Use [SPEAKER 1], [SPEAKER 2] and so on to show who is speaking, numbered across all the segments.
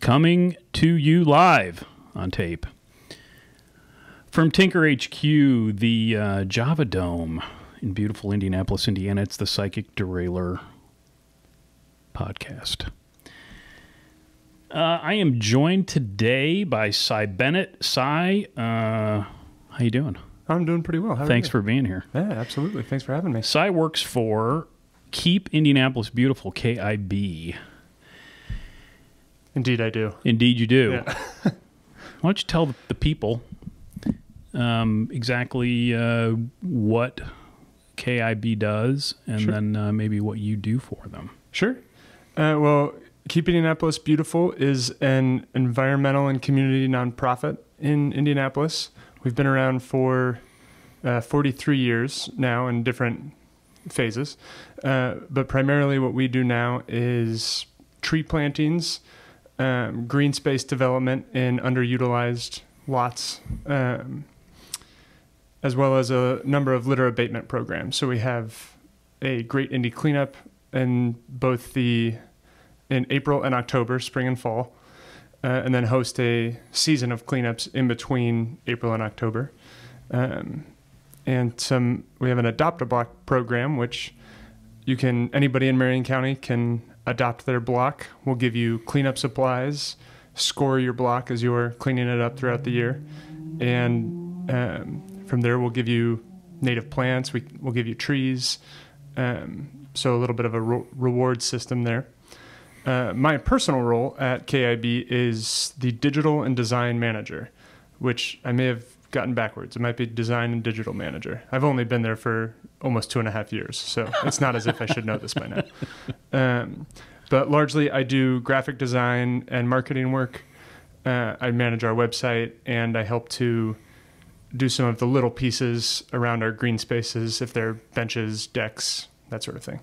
[SPEAKER 1] Coming to you live on tape from Tinker HQ, the Java Dome in beautiful Indianapolis, Indiana. It's the Psychic Derailleur podcast. I am joined today by Cy Bennett. Cy, how you doing?
[SPEAKER 2] I'm doing pretty well. How are you?
[SPEAKER 1] Thanks for being here.
[SPEAKER 2] Yeah, absolutely. Thanks for having me.
[SPEAKER 1] Cy works for Keep Indianapolis Beautiful, KIB.
[SPEAKER 2] Indeed, I do.
[SPEAKER 1] Indeed, you do.
[SPEAKER 2] Yeah.
[SPEAKER 1] Why don't you tell the people exactly what KIB does, and
[SPEAKER 2] Sure.
[SPEAKER 1] then maybe what you do for them.
[SPEAKER 2] Sure. Well, Keep Indianapolis Beautiful is an environmental and community nonprofit in Indianapolis. We've been around for 43 years now in different phases. But primarily what we do now is tree plantings, green space development in underutilized lots, as well as a number of litter abatement programs. So we have a Great Indy Cleanup in April and October, spring and fall, and then host a season of cleanups in between April and October. And we have an Adopt a Block program, which anybody in Marion County can adopt their block. We'll give you cleanup supplies, score your block as you're cleaning it up throughout the year. And from there, we'll give you native plants. We'll give you trees. So a little bit of a reward system there. My personal role at KIB is the digital and design manager, which I may have gotten backwards. It might be design and digital manager. I've only been there for almost 2.5 years, so it's not as if I should know this by now. But largely I do graphic design and marketing work. I manage our website, and I help to do some of the little pieces around our green spaces, if they're benches, decks, that sort of thing.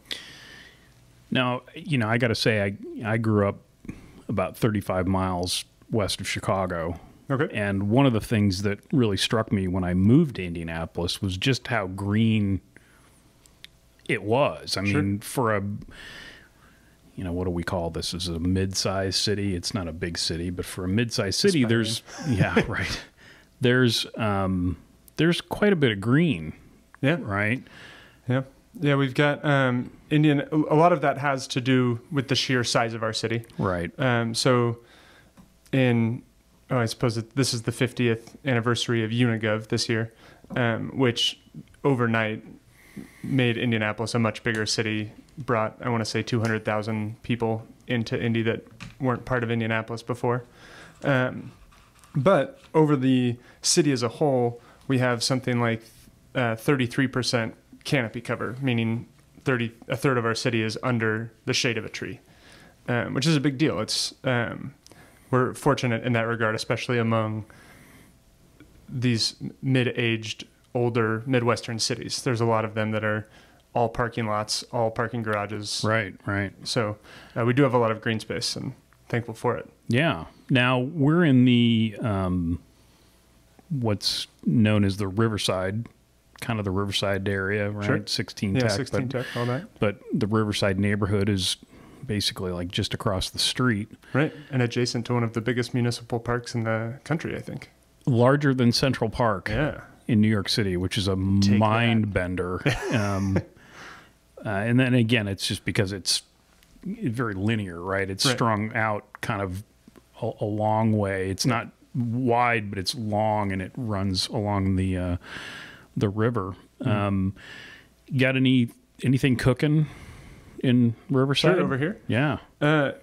[SPEAKER 1] Now, I got to say, I grew up about 35 miles west of Chicago.
[SPEAKER 2] Okay.
[SPEAKER 1] And one of the things that really struck me when I moved to Indianapolis was just how green it was. I mean, for a, what do we call this? This is a mid-sized city. It's not a big city, but for a mid-sized city, there's right. There's quite a bit of green. Yeah. Right.
[SPEAKER 2] Yeah. Yeah, we've got a lot of that has to do with the sheer size of our city.
[SPEAKER 1] Right.
[SPEAKER 2] So I suppose this is the 50th anniversary of Unigov this year, which overnight made Indianapolis a much bigger city, brought, I want to say, 200,000 people into Indy that weren't part of Indianapolis before. But over the city as a whole, we have something like 33% canopy cover, meaning a third of our city is under the shade of a tree, which is a big deal. It's we're fortunate in that regard, especially among these mid-aged, older Midwestern cities. There's a lot of them that are all parking lots, all parking garages.
[SPEAKER 1] Right.
[SPEAKER 2] So we do have a lot of green space, and thankful for it.
[SPEAKER 1] Yeah. Now, we're in the what's known as the Riverside, kind of the Riverside area, right?
[SPEAKER 2] Sure.
[SPEAKER 1] 16
[SPEAKER 2] yeah,
[SPEAKER 1] Tech.
[SPEAKER 2] 16 Tech, all that.
[SPEAKER 1] But the Riverside neighborhood is basically like just across the street.
[SPEAKER 2] Right, and adjacent to one of the biggest municipal parks in the country, I think.
[SPEAKER 1] Larger than Central Park in New York City, which is a mind bender. And then again, it's just because it's very linear, right? It's strung out kind of a long way. It's not wide, but it's long, and it runs along the river. Got anything cooking in Riverside?
[SPEAKER 2] Sure, over here?
[SPEAKER 1] Yeah.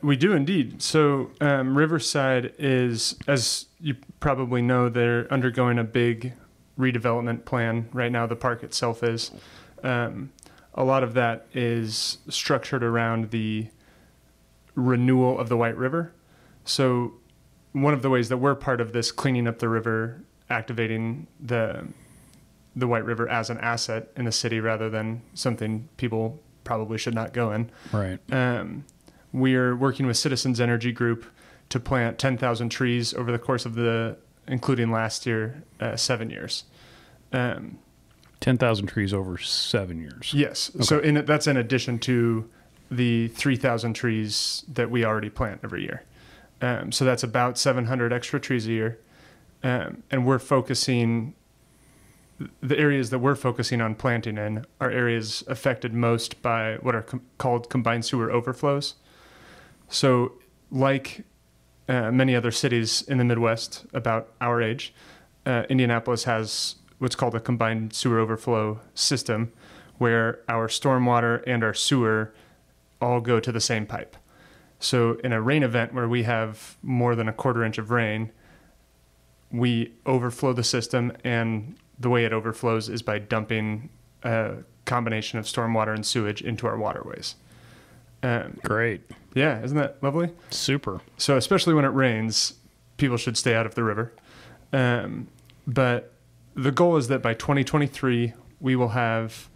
[SPEAKER 2] We do indeed. So Riverside is, as you probably know, they're undergoing a big redevelopment plan right now. The park itself is. A lot of that is structured around the renewal of the White River. So one of the ways that we're part of this cleaning up the river, activating the White River as an asset in the city rather than something people probably should not go in.
[SPEAKER 1] Right.
[SPEAKER 2] We're working with Citizens Energy Group to plant 10,000 trees over the course of including last year, 7 years.
[SPEAKER 1] 10,000 trees over 7 years.
[SPEAKER 2] Yes. Okay. So that's in addition to the 3,000 trees that we already plant every year. So that's about 700 extra trees a year. And we're focusing, the areas that we're focusing on planting in are areas affected most by what are called combined sewer overflows. So like many other cities in the Midwest about our age, Indianapolis has what's called a combined sewer overflow system, where our stormwater and our sewer all go to the same pipe. So in a rain event where we have more than a quarter inch of rain, we overflow the system, and the way it overflows is by dumping a combination of stormwater and sewage into our waterways.
[SPEAKER 1] Great.
[SPEAKER 2] Yeah, isn't that lovely?
[SPEAKER 1] Super.
[SPEAKER 2] So especially when it rains, people should stay out of the river. But the goal is that by 2023, we will have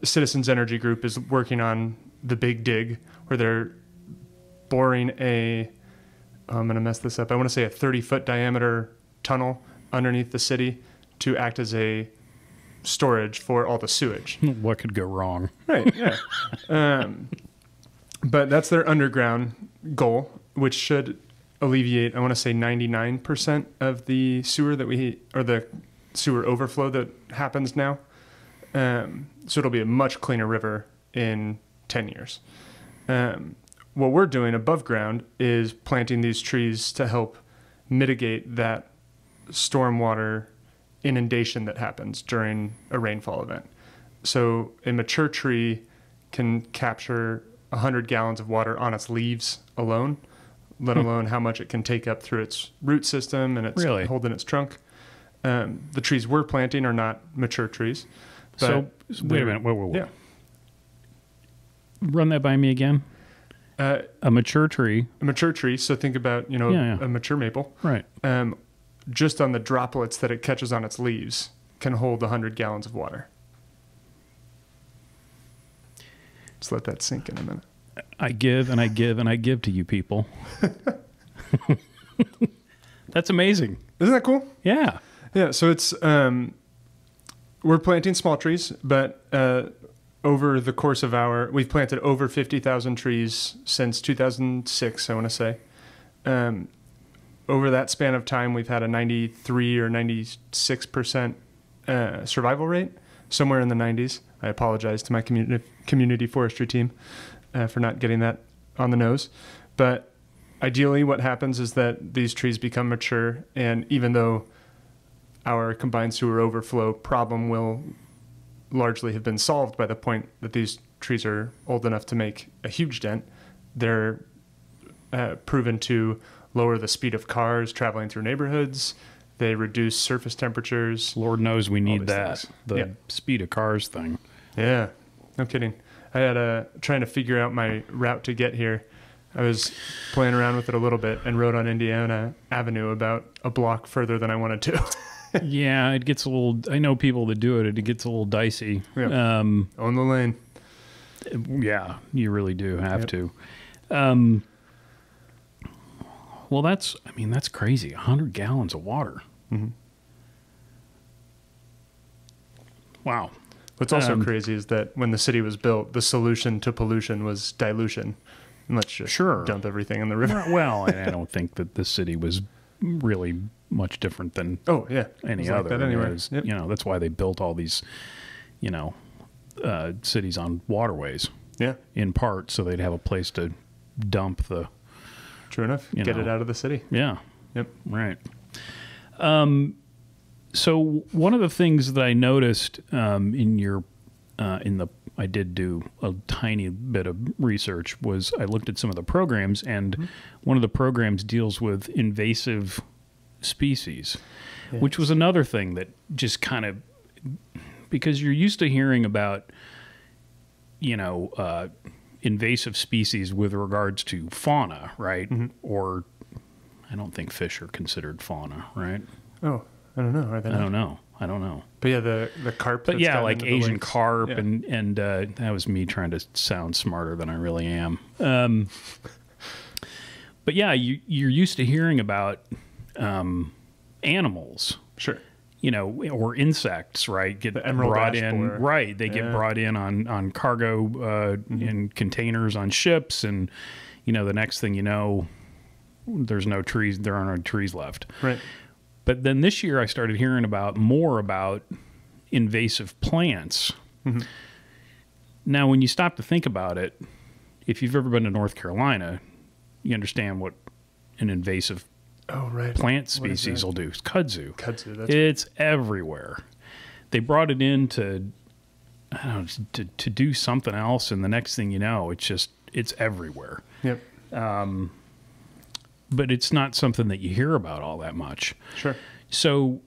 [SPEAKER 2] Citizens Energy Group is working on the Big Dig, where they're boring I'm going to mess this up. I want to say a 30-foot diameter tunnel underneath the city to act as a storage for all the sewage.
[SPEAKER 1] What could go wrong?
[SPEAKER 2] Right, yeah. But that's their underground goal, which should alleviate, I want to say 99% of the sewer or the sewer overflow that happens now. So it'll be a much cleaner river in 10 years. What we're doing above ground is planting these trees to help mitigate that stormwater inundation that happens during a rainfall event. So a mature tree can capture 100 gallons of water on its leaves alone, let alone how much it can take up through its root system and its hold in its trunk. The trees we're planting are not mature trees.
[SPEAKER 1] So wait a minute. Whoa.
[SPEAKER 2] Yeah.
[SPEAKER 1] Run that by me again. A mature tree.
[SPEAKER 2] A mature tree. So think about, a mature maple.
[SPEAKER 1] Right.
[SPEAKER 2] Just on the droplets that it catches on its leaves can hold 100 gallons of water. Just let that sink in a minute.
[SPEAKER 1] I give and I give and I give to you people. That's amazing.
[SPEAKER 2] Isn't that cool?
[SPEAKER 1] Yeah.
[SPEAKER 2] Yeah. So it's, we're planting small trees, but over the course of we've planted over 50,000 trees since 2006, I want to say. Over that span of time, we've had a 93 or 96% survival rate, somewhere in the 90s. I apologize to my community forestry team for not getting that on the nose. But ideally, what happens is that these trees become mature, and even though our combined sewer overflow problem will largely have been solved by the point that these trees are old enough to make a huge dent, they're proven to lower the speed of cars traveling through neighborhoods. They reduce surface temperatures.
[SPEAKER 1] Lord knows we need that.
[SPEAKER 2] Things.
[SPEAKER 1] The speed of cars thing.
[SPEAKER 2] Yeah, no kidding. I had trying to figure out my route to get here. I was playing around with it a little bit and rode on Indiana Avenue about a block further than I wanted to.
[SPEAKER 1] Yeah, it gets a little, I know people that do it, it gets a little dicey.
[SPEAKER 2] Yep. Own the lane.
[SPEAKER 1] Yeah, you really do have to. Well, that's crazy. 100 gallons of water.
[SPEAKER 2] Mm-hmm.
[SPEAKER 1] Wow.
[SPEAKER 2] What's also crazy is that when the city was built, the solution to pollution was dilution. And let's just dump everything in the river.
[SPEAKER 1] Well, I don't think that the city was really much different than any other.
[SPEAKER 2] That anyway.
[SPEAKER 1] Yep. That's why they built all these, cities on waterways.
[SPEAKER 2] Yeah.
[SPEAKER 1] In part, so they'd have a place to dump the.
[SPEAKER 2] True enough. Get it out of the city.
[SPEAKER 1] Yeah.
[SPEAKER 2] Yep.
[SPEAKER 1] Right. So one of the things that I noticed I did do a tiny bit of research was I looked at some of the programs, and one of the programs deals with invasive species, which was another thing that just kind of, because you're used to hearing about, invasive species with regards to fauna, right? Mm-hmm. Or I don't think fish are considered fauna, right?
[SPEAKER 2] Oh, I don't know. Are they?
[SPEAKER 1] I don't know.
[SPEAKER 2] But yeah, the carp.
[SPEAKER 1] But yeah, like Asian carp, and that was me trying to sound smarter than I really am. But yeah, you're used to hearing about animals.
[SPEAKER 2] Sure.
[SPEAKER 1] Or insects, right? Get
[SPEAKER 2] brought in,
[SPEAKER 1] right? They get brought in on cargo in containers on ships, and the next thing you know, there's no trees. There are no trees left.
[SPEAKER 2] Right.
[SPEAKER 1] But then this year I started hearing more about invasive plants.
[SPEAKER 2] Mm-hmm.
[SPEAKER 1] Now, when you stop to think about it, if you've ever been to North Carolina, you understand what an invasive plant species will do. It's kudzu. It's everywhere. They brought it in to do something else, and the next thing you know, it's everywhere.
[SPEAKER 2] Yep.
[SPEAKER 1] But it's not something that you hear about all that much.
[SPEAKER 2] Sure.
[SPEAKER 1] So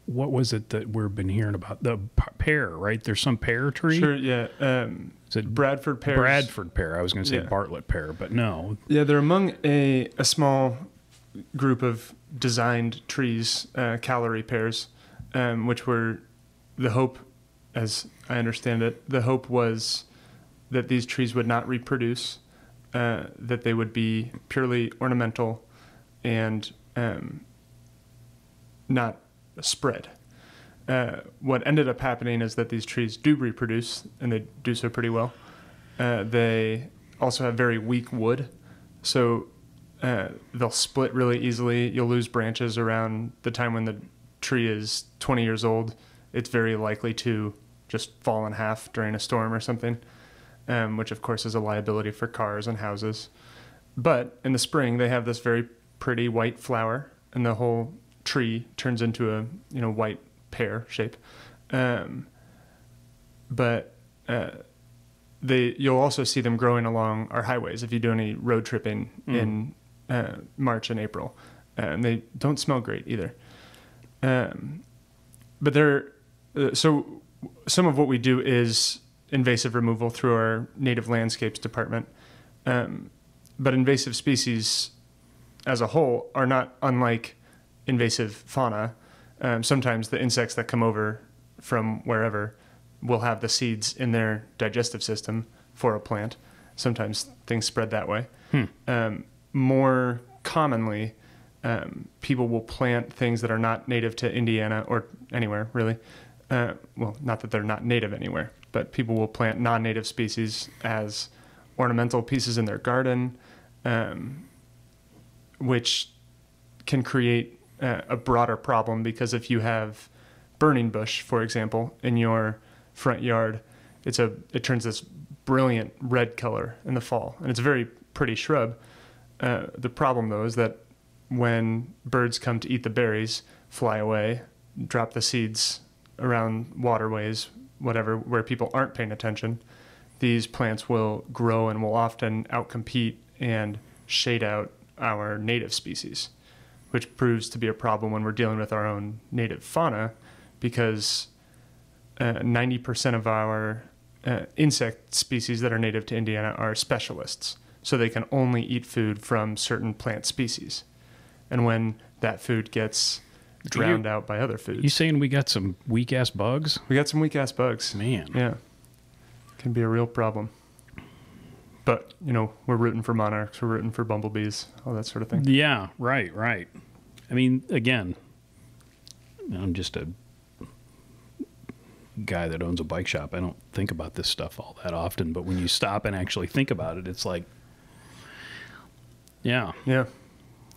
[SPEAKER 1] what was it that we've been hearing about? The pear, right? There's some pear tree?
[SPEAKER 2] Sure, yeah. Is it Bradford pears?
[SPEAKER 1] Bradford pear. I was going to say Bartlett pear, but no.
[SPEAKER 2] Yeah, they're among a small group of designed trees, calorie pears, which were the hope, as I understand it, the hope was that these trees would not reproduce, that they would be purely ornamental and not spread. What ended up happening is that these trees do reproduce, and they do so pretty well. They also have very weak wood, so they'll split really easily. You'll lose branches around the time when the tree is 20 years old. It's very likely to just fall in half during a storm or something, which of course is a liability for cars and houses. But in the spring, they have this very pretty white flower, and the whole tree turns into a white pear shape. But you'll also see them growing along our highways if you do any road tripping in March and April. And they don't smell great either. But so some of what we do is invasive removal through our native landscapes department. But invasive species as a whole are not unlike invasive fauna. Sometimes the insects that come over from wherever will have the seeds in their digestive system for a plant. Sometimes things spread that way. More commonly, people will plant things that are not native to Indiana or anywhere, really. Well, not that they're not native anywhere, but people will plant non-native species as ornamental pieces in their garden, which can create a broader problem, because if you have burning bush, for example, in your front yard, it turns this brilliant red color in the fall, and it's a very pretty shrub. The problem, though, is that when birds come to eat the berries, fly away, drop the seeds around waterways, whatever, where people aren't paying attention, these plants will grow and will often outcompete and shade out our native species, which proves to be a problem when we're dealing with our own native fauna, because 90% of our insect species that are native to Indiana are specialists. So they can only eat food from certain plant species. And when that food gets drowned out by other foods.
[SPEAKER 1] You saying we got some weak-ass bugs?
[SPEAKER 2] We got some weak-ass bugs.
[SPEAKER 1] Man.
[SPEAKER 2] Yeah. Can be a real problem. But, we're rooting for monarchs, we're rooting for bumblebees, all that sort of thing.
[SPEAKER 1] Yeah, right. I mean, again, I'm just a guy that owns a bike shop. I don't think about this stuff all that often, but when you stop and actually think about it, it's like, yeah.
[SPEAKER 2] Yeah.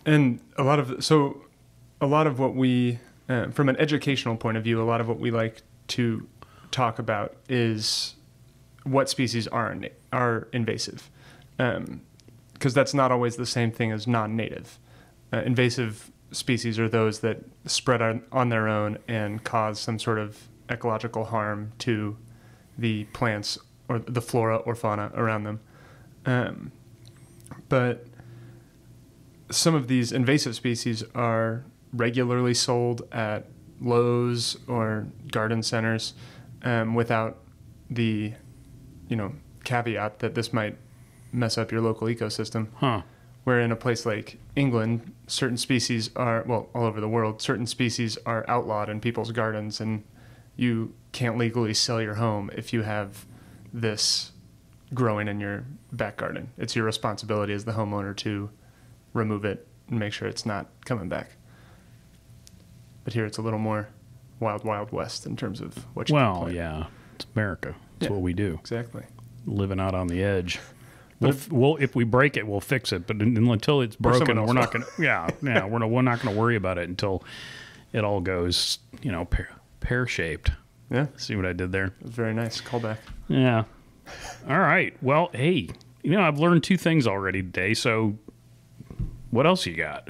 [SPEAKER 2] And a lot of what we, from an educational point of view, a lot of what we like to talk about is what species are invasive, because that's not always the same thing as non-native. Invasive species are those that spread on their own and cause some sort of ecological harm to the plants or the flora or fauna around them. But some of these invasive species are regularly sold at Lowe's or garden centers, without the caveat that this might mess up your local ecosystem. Where in a place like England, certain species are, well, all over the world, certain species are outlawed in people's gardens, and you can't legally sell your home if you have this growing in your back garden. It's your responsibility as the homeowner to remove it and make sure it's not coming back. But here it's a little more wild, wild west in terms of what you can plant.
[SPEAKER 1] Yeah, it's America. It's what we do.
[SPEAKER 2] Exactly.
[SPEAKER 1] Living out on the edge. We'll if we break it, we'll fix it. But until it's broken, we're not going to. Yeah, we're not going to worry about it until it all goes, pear shaped.
[SPEAKER 2] Yeah.
[SPEAKER 1] See what I did there?
[SPEAKER 2] It was very nice callback.
[SPEAKER 1] Yeah. All right. Well, hey, I've learned 2 things already today. So, what else you got?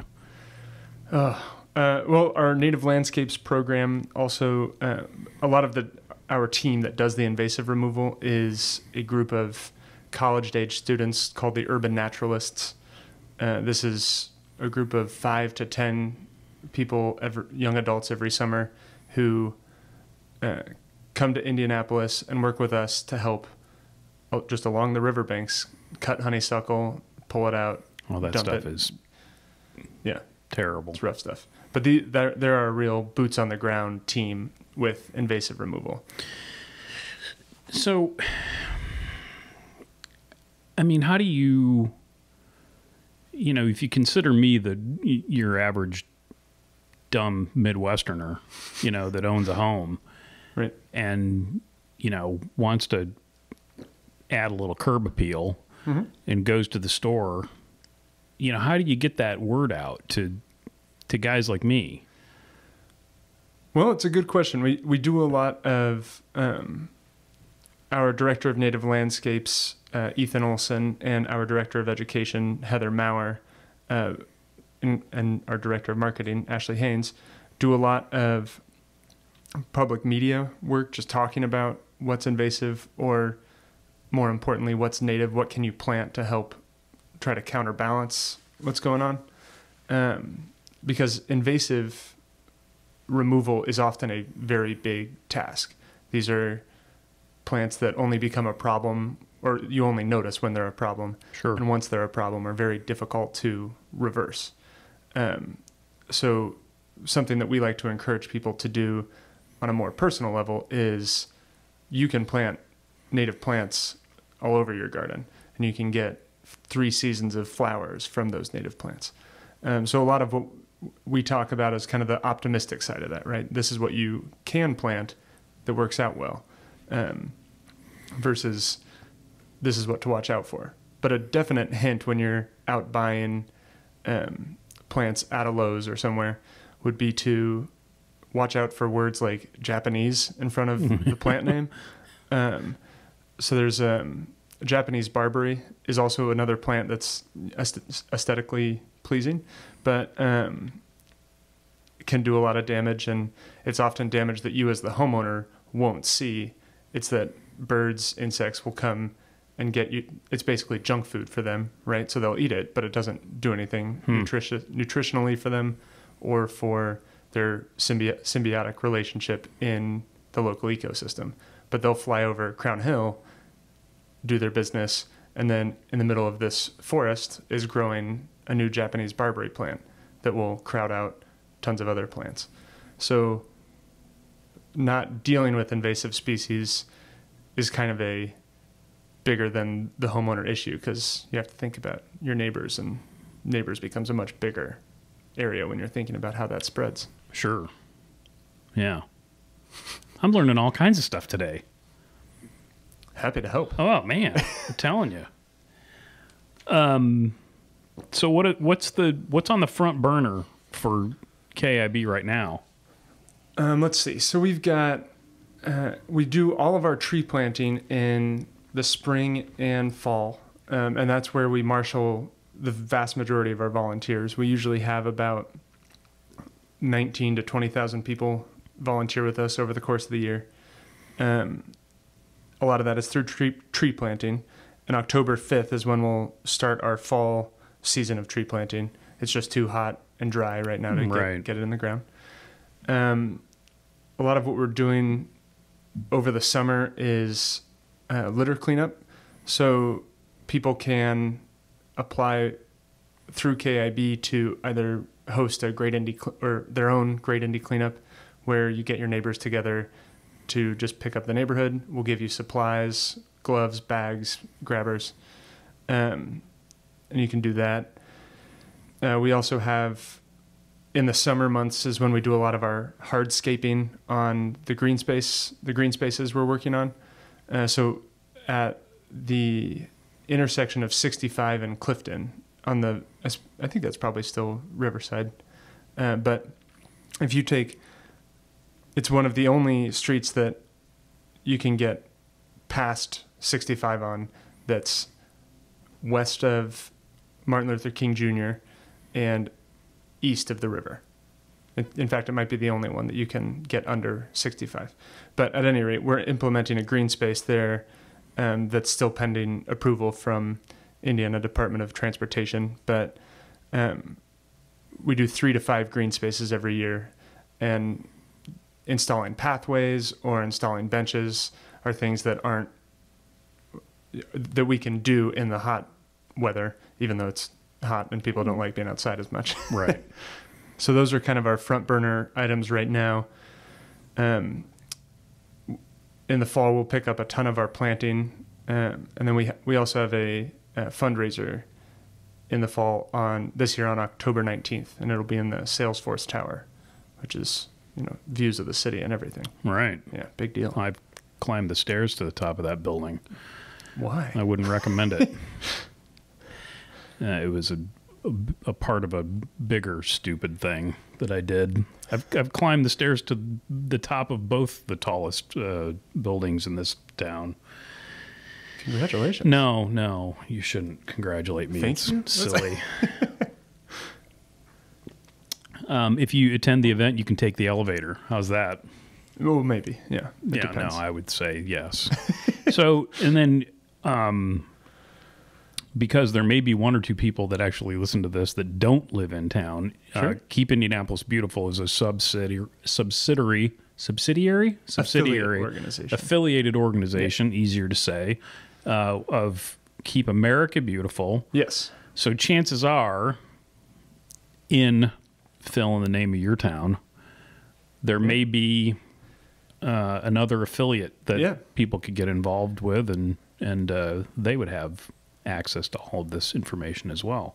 [SPEAKER 2] Well, our Native Landscapes program also, a lot of our team that does the invasive removal is a group of college-age students called the Urban Naturalists. This is a group of 5 to 10 people, young adults every summer, who come to Indianapolis and work with us to help just along the riverbanks, cut honeysuckle, pull it out.
[SPEAKER 1] Well, that stuff is terrible.
[SPEAKER 2] It's rough stuff. But there are a real boots on the ground team with invasive removal.
[SPEAKER 1] So, I mean, how do you, if you consider me your average dumb Midwesterner, that owns a home,
[SPEAKER 2] right,
[SPEAKER 1] and wants to add a little curb appeal, and goes to the store, how do you get that word out to guys like me?
[SPEAKER 2] Well, it's a good question. We do a lot of our director of native landscapes, Ethan Olson, and our director of education, Heather Maurer, and our director of marketing, Ashley Haynes, do a lot of public media work, just talking about what's invasive, or more importantly, what's native, what can you plant to help try to counterbalance what's going on. Because invasive removal is often a very big task. These are plants that only become a problem, or you only notice when they're a problem.
[SPEAKER 1] Sure.
[SPEAKER 2] And once they're a problem, are very difficult to reverse. So something that we like to encourage people to do on a more personal level is you can plant native plants all over your garden, and you can get 3 seasons of flowers from those native plants. So a lot of what we talk about is kind of the optimistic side of that, right? This is what you can plant that works out well, versus this is what to watch out for. But a definite hint when you're out buying plants at a Lowe's or somewhere would be to watch out for words like Japanese in front of the plant name. So there's Japanese barberry is also another plant that's aesthetically pleasing, but can do a lot of damage, and it's often damage that you as the homeowner won't see. It's that birds, insects will come and get you. It's basically junk food for them, right? So they'll eat it, but it doesn't do anything nutritionally for them or for their symbiotic relationship in the local ecosystem. But they'll fly over Crown Hill, do their business, and then in the middle of this forest is growing a new Japanese barberry plant that will crowd out tons of other plants. So not dealing with invasive species is kind of a bigger than the homeowner issue, because you have to think about your neighbors, and neighbors becomes a much bigger area when you're thinking about how that spreads.
[SPEAKER 1] Sure. Yeah. I'm learning all kinds of stuff today.
[SPEAKER 2] Happy to help.
[SPEAKER 1] Oh man, I'm telling you. So what's on the front burner for KIB right now?
[SPEAKER 2] Let's see. So we've got we do all of our tree planting in the spring and fall, and that's where we marshal the vast majority of our volunteers. We usually have about 19 to 20,000 people volunteer with us over the course of the year. A lot of that is through tree planting. And October 5th is when we'll start our fall season of tree planting. It's just too hot and dry right now to get it in the ground. A lot of what we're doing over the summer is litter cleanup. So people can apply through KIB to either host a Great Indy or their own Great Indy cleanup, where you get your neighbors together to just pick up the neighborhood. We'll give you supplies, gloves, bags, grabbers, and you can do that. We also have, in the summer months is when we do a lot of our hardscaping on the green spaces we're working on. So at the intersection of 65 and Clifton on the, I think that's probably still Riverside. But if you take, it's one of the only streets that you can get past 65 on that's west of Martin Luther King Jr. and east of the river. In fact, it might be the only one that you can get under 65. But at any rate, we're implementing a green space there that's still pending approval from Indiana Department of Transportation. But we do 3 to 5 green spaces every year, and installing pathways or installing benches are things that we can do in the hot weather, even though it's hot and people don't like being outside as much.
[SPEAKER 1] Right.
[SPEAKER 2] So those are kind of our front burner items right now. In the fall, we'll pick up a ton of our planting, and then we also have a fundraiser in the fall this year on October 19th, and it'll be in the Salesforce Tower, which is views of the city and everything.
[SPEAKER 1] Right.
[SPEAKER 2] Yeah, big deal.
[SPEAKER 1] I've climbed the stairs to the top of that building.
[SPEAKER 2] Why?
[SPEAKER 1] I wouldn't recommend it. It was a part of a bigger stupid thing that I did. I've climbed the stairs to the top of both the tallest buildings in this town.
[SPEAKER 2] Congratulations.
[SPEAKER 1] No, you shouldn't congratulate me.
[SPEAKER 2] Thank you?
[SPEAKER 1] It's silly. If you attend the event, you can take the elevator. How's that?
[SPEAKER 2] Well, maybe. Yeah. It
[SPEAKER 1] Yeah,
[SPEAKER 2] depends.
[SPEAKER 1] no, I would say yes. So, and then because there may be 1 or 2 people that actually listen to this that don't live in town,
[SPEAKER 2] Sure.
[SPEAKER 1] Keep Indianapolis Beautiful is a subsidiary
[SPEAKER 2] organization.
[SPEAKER 1] affiliated organization, easier to say, of Keep America Beautiful.
[SPEAKER 2] Yes.
[SPEAKER 1] So chances are, fill in the name of your town, there may be another affiliate that people could get involved with, and they would have access to all of this information as well.